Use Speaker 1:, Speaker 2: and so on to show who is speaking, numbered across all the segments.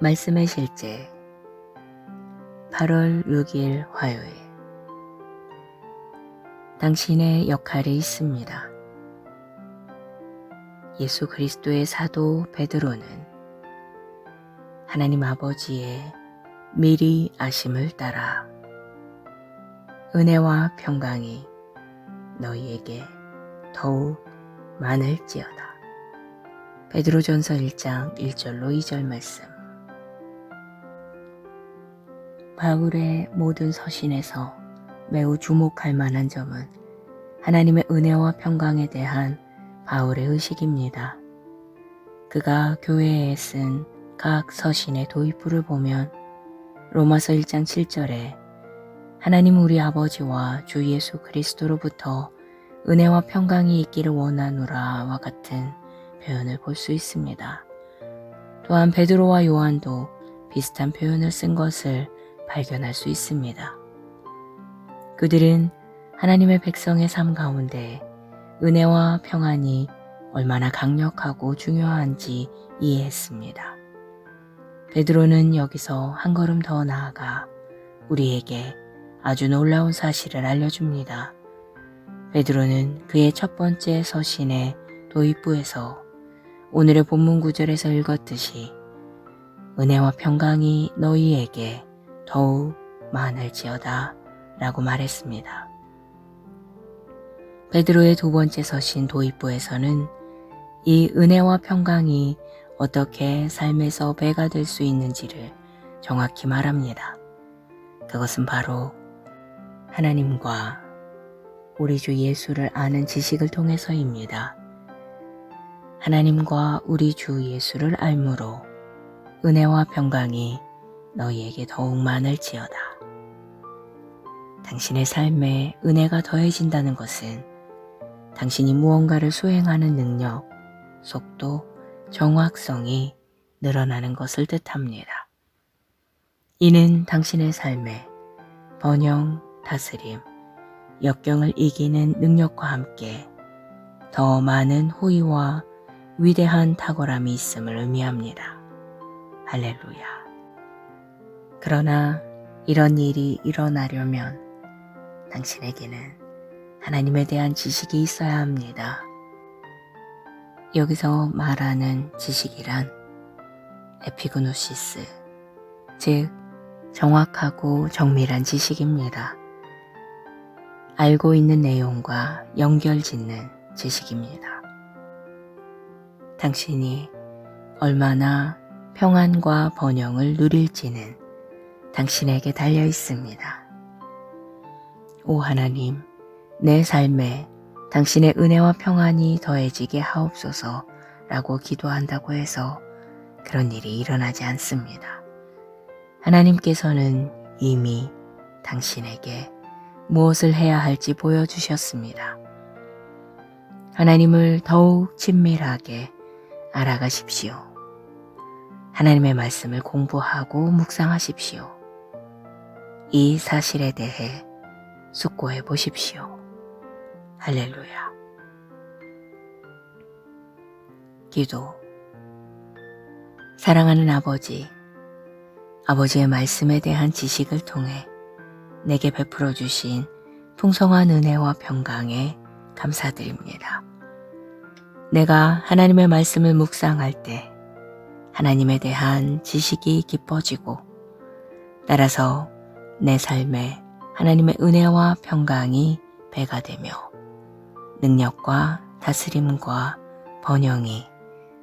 Speaker 1: 말씀의 실제 8월 6일 화요일. 당신의 역할이 있습니다. 예수 그리스도의 사도 베드로는 하나님 아버지의 미리 아심을 따라 은혜와 평강이 너희에게 더욱 많을지어다. 베드로전서 1장 1절로 2절 말씀. 바울의 모든 서신에서 매우 주목할 만한 점은 하나님의 은혜와 평강에 대한 바울의 의식입니다. 그가 교회에 쓴 각 서신의 도입부를 보면 로마서 1장 7절에 하나님 우리 아버지와 주 예수 그리스도로부터 은혜와 평강이 있기를 원하노라와 같은 표현을 볼 수 있습니다. 또한 베드로와 요한도 비슷한 표현을 쓴 것을 발견할 수 있습니다. 그들은 하나님의 백성의 삶 가운데 은혜와 평안이 얼마나 강력하고 중요한지 이해했습니다. 베드로는 여기서 한 걸음 더 나아가 우리에게 아주 놀라운 사실을 알려줍니다. 베드로는 그의 첫 번째 서신의 도입부에서 오늘의 본문 구절에서 읽었듯이 은혜와 평강이 너희에게 더욱 많을지어다 라고 말했습니다. 베드로의 두 번째 서신 도입부에서는 이 은혜와 평강이 어떻게 삶에서 배가 될 수 있는지를 정확히 말합니다. 그것은 바로 하나님과 우리 주 예수를 아는 지식을 통해서입니다. 하나님과 우리 주 예수를 알므로 은혜와 평강이 너희에게 더욱 많을지어다. 당신의 삶에 은혜가 더해진다는 것은 당신이 무언가를 수행하는 능력, 속도, 정확성이 늘어나는 것을 뜻합니다. 이는 당신의 삶에 번영, 다스림, 역경을 이기는 능력과 함께 더 많은 호의와 위대한 탁월함이 있음을 의미합니다. 할렐루야. 그러나 이런 일이 일어나려면 당신에게는 하나님에 대한 지식이 있어야 합니다. 여기서 말하는 지식이란 에피그노시스, 즉 정확하고 정밀한 지식입니다. 알고 있는 내용과 연결짓는 지식입니다. 당신이 얼마나 평안과 번영을 누릴지는 당신에게 달려 있습니다. 오 하나님, 내 삶에 당신의 은혜와 평안이 더해지게 하옵소서 라고 기도한다고 해서 그런 일이 일어나지 않습니다. 하나님께서는 이미 당신에게 무엇을 해야 할지 보여주셨습니다. 하나님을 더욱 친밀하게 알아가십시오. 하나님의 말씀을 공부하고 묵상하십시오. 이 사실에 대해 숙고해 보십시오. 할렐루야. 기도. 사랑하는 아버지, 아버지의 말씀에 대한 지식을 통해 내게 베풀어 주신 풍성한 은혜와 평강에 감사드립니다. 내가 하나님의 말씀을 묵상할 때 하나님에 대한 지식이 깊어지고 따라서 내 삶에 하나님의 은혜와 평강이 배가 되며 능력과 다스림과 번영이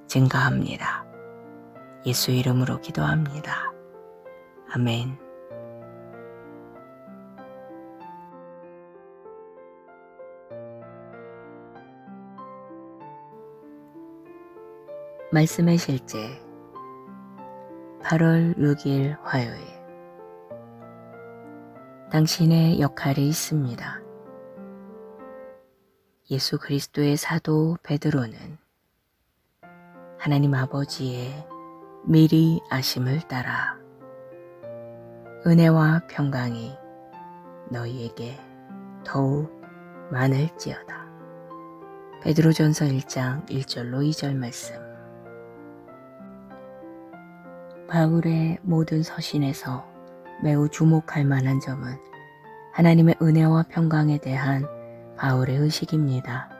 Speaker 1: 증가합니다. 예수 이름으로 기도합니다. 아멘. 말씀의 실제 8월 6일 화요일. 당신의 역할이 있습니다. 예수 그리스도의 사도 베드로는 하나님 아버지의 미리 아심을 따라 은혜와 평강이 너희에게 더욱 많을지어다. 베드로전서 1장 1절로 2절 말씀. 바울의 모든 서신에서 매우 주목할 만한 점은 하나님의 은혜와 평강에 대한 바울의 의식입니다.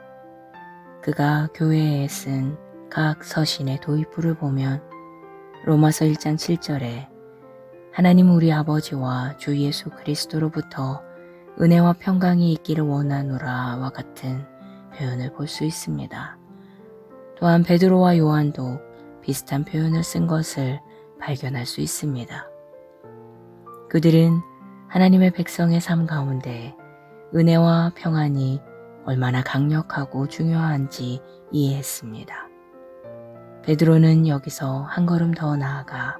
Speaker 1: 그가 교회에 쓴 각 서신의 도입부를 보면 로마서 1장 7절에 하나님 우리 아버지와 주 예수 그리스도로부터 은혜와 평강이 있기를 원하노라와 같은 표현을 볼 수 있습니다. 또한 베드로와 요한도 비슷한 표현을 쓴 것을 발견할 수 있습니다. 그들은 하나님의 백성의 삶 가운데 은혜와 평안이 얼마나 강력하고 중요한지 이해했습니다. 베드로는 여기서 한 걸음 더 나아가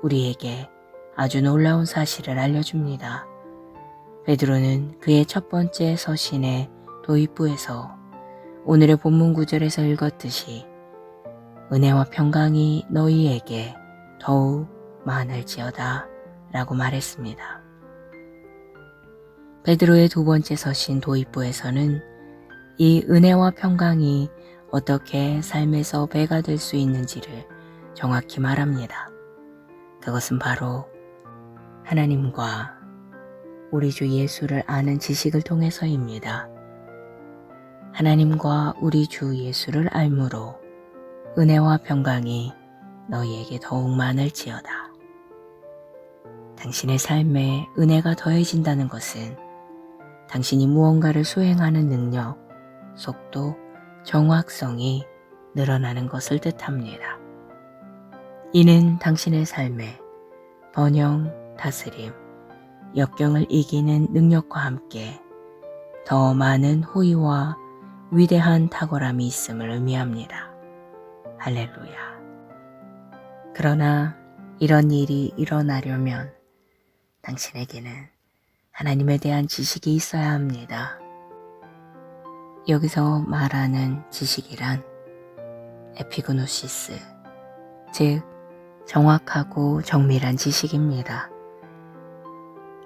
Speaker 1: 우리에게 아주 놀라운 사실을 알려줍니다. 베드로는 그의 첫 번째 서신의 도입부에서 오늘의 본문 구절에서 읽었듯이 은혜와 평강이 너희에게 더욱 많을지어다 라고 말했습니다. 베드로의 두 번째 서신 도입부에서는 이 은혜와 평강이 어떻게 삶에서 배가 될 수 있는지를 정확히 말합니다. 그것은 바로 하나님과 우리 주 예수를 아는 지식을 통해서입니다. 하나님과 우리 주 예수를 알므로 은혜와 평강이 너희에게 더욱 많을지어다. 당신의 삶에 은혜가 더해진다는 것은 당신이 무언가를 수행하는 능력, 속도, 정확성이 늘어나는 것을 뜻합니다. 이는 당신의 삶에 번영, 다스림, 역경을 이기는 능력과 함께 더 많은 호의와 위대한 탁월함이 있음을 의미합니다. 할렐루야. 그러나 이런 일이 일어나려면 당신에게는 하나님에 대한 지식이 있어야 합니다. 여기서 말하는 지식이란 에피그노시스, 즉 정확하고 정밀한 지식입니다.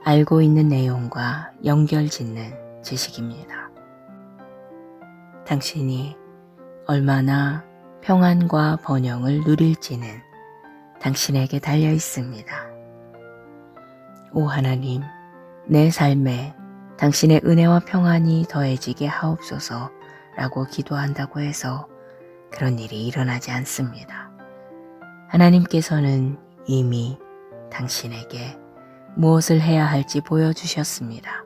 Speaker 1: 알고 있는 내용과 연결짓는 지식입니다. 당신이 얼마나 평안과 번영을 누릴지는 당신에게 달려 있습니다. 오 하나님, 내 삶에 당신의 은혜와 평안이 더해지게 하옵소서 라고 기도한다고 해서 그런 일이 일어나지 않습니다. 하나님께서는 이미 당신에게 무엇을 해야 할지 보여주셨습니다.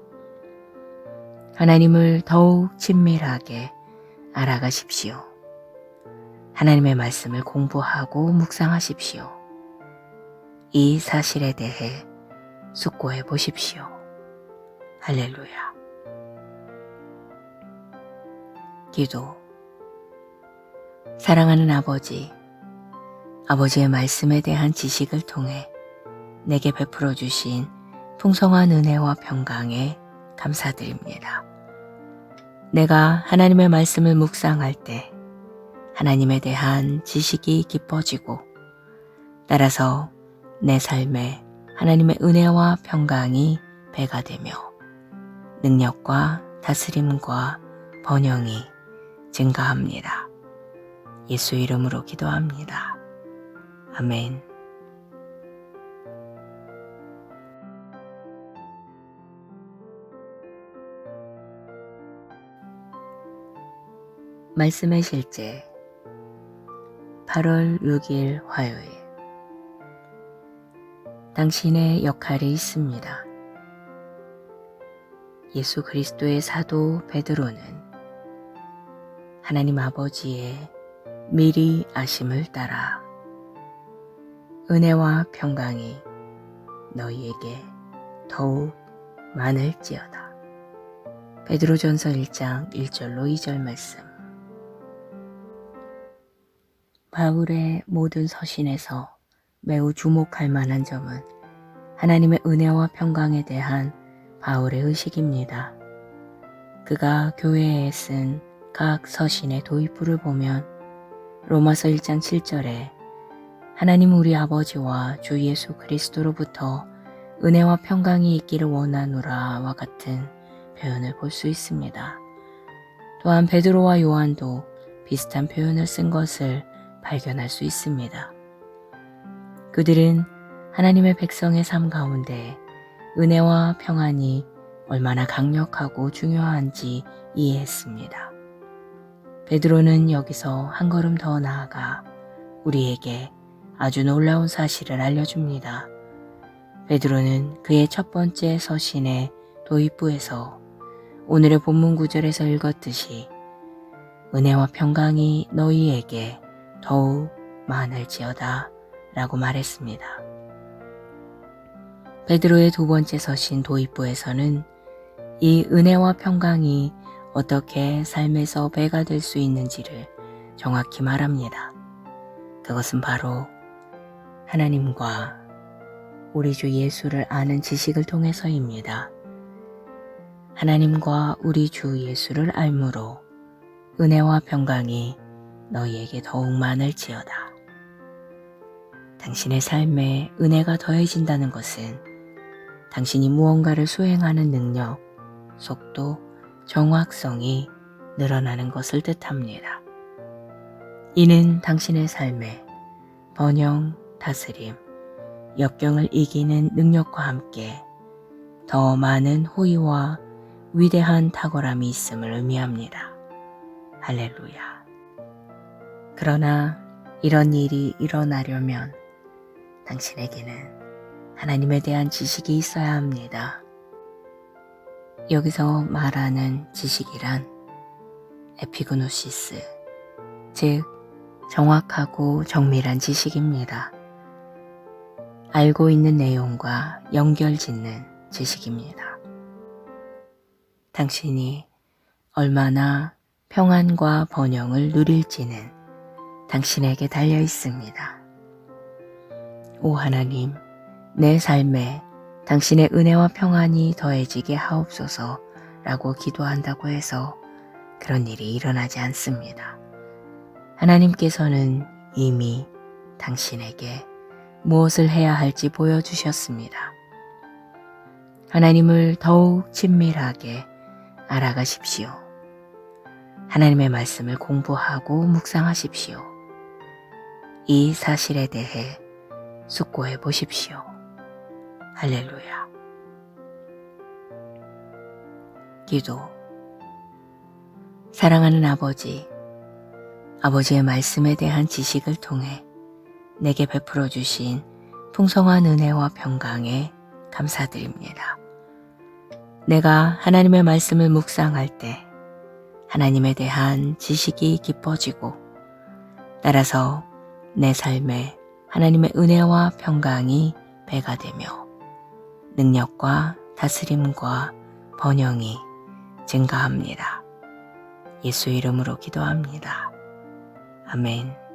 Speaker 1: 하나님을 더욱 친밀하게 알아가십시오. 하나님의 말씀을 공부하고 묵상하십시오. 이 사실에 대해 숙고해 보십시오. 할렐루야. 기도. 사랑하는 아버지, 아버지의 말씀에 대한 지식을 통해 내게 베풀어 주신 풍성한 은혜와 평강에 감사드립니다. 내가 하나님의 말씀을 묵상할 때 하나님에 대한 지식이 깊어지고 따라서 내 삶에 하나님의 은혜와 평강이 배가 되며 능력과 다스림과 번영이 증가합니다. 예수 이름으로 기도합니다. 아멘. 말씀의 실제 8월 6일 화요일. 당신의 역할이 있습니다. 예수 그리스도의 사도 베드로는 하나님 아버지의 미리 아심을 따라 은혜와 평강이 너희에게 더욱 많을지어다. 베드로전서 1장 1절로 2절 말씀. 바울의 모든 서신에서 매우 주목할 만한 점은 하나님의 은혜와 평강에 대한 바울의 의식입니다. 그가 교회에 쓴 각 서신의 도입부를 보면 로마서 1장 7절에 하나님 우리 아버지와 주 예수 그리스도로부터 은혜와 평강이 있기를 원하노라와 같은 표현을 볼 수 있습니다. 또한 베드로와 요한도 비슷한 표현을 쓴 것을 발견할 수 있습니다. 그들은 하나님의 백성의 삶 가운데 은혜와 평안이 얼마나 강력하고 중요한지 이해했습니다. 베드로는 여기서 한 걸음 더 나아가 우리에게 아주 놀라운 사실을 알려줍니다. 베드로는 그의 첫 번째 서신의 도입부에서 오늘의 본문 구절에서 읽었듯이 은혜와 평강이 너희에게 더욱 많을지어다 라고 말했습니다. 베드로의 두 번째 서신 도입부에서는 이 은혜와 평강이 어떻게 삶에서 배가 될 수 있는지를 정확히 말합니다. 그것은 바로 하나님과 우리 주 예수를 아는 지식을 통해서입니다. 하나님과 우리 주 예수를 알므로 은혜와 평강이 너희에게 더욱 많을지어다. 당신의 삶에 은혜가 더해진다는 것은 당신이 무언가를 수행하는 능력, 속도, 정확성이 늘어나는 것을 뜻합니다. 이는 당신의 삶에 번영, 다스림, 역경을 이기는 능력과 함께 더 많은 호의와 위대한 탁월함이 있음을 의미합니다. 할렐루야. 그러나 이런 일이 일어나려면 당신에게는 하나님에 대한 지식이 있어야 합니다. 여기서 말하는 지식이란 에피그노시스, 즉 정확하고 정밀한 지식입니다. 알고 있는 내용과 연결짓는 지식입니다. 당신이 얼마나 평안과 번영을 누릴지는 당신에게 달려 있습니다. 오 하나님, 내 삶에 당신의 은혜와 평안이 더해지게 하옵소서 라고 기도한다고 해서 그런 일이 일어나지 않습니다. 하나님께서는 이미 당신에게 무엇을 해야 할지 보여주셨습니다. 하나님을 더욱 친밀하게 알아가십시오. 하나님의 말씀을 공부하고 묵상하십시오. 이 사실에 대해 숙고해 보십시오. 할렐루야. 기도. 사랑하는 아버지, 아버지의 말씀에 대한 지식을 통해 내게 베풀어 주신 풍성한 은혜와 평강에 감사드립니다. 내가 하나님의 말씀을 묵상할 때 하나님에 대한 지식이 깊어지고 따라서 내 삶에 하나님의 은혜와 평강이 배가 되며 능력과 다스림과 번영이 증가합니다. 예수 이름으로 기도합니다. 아멘.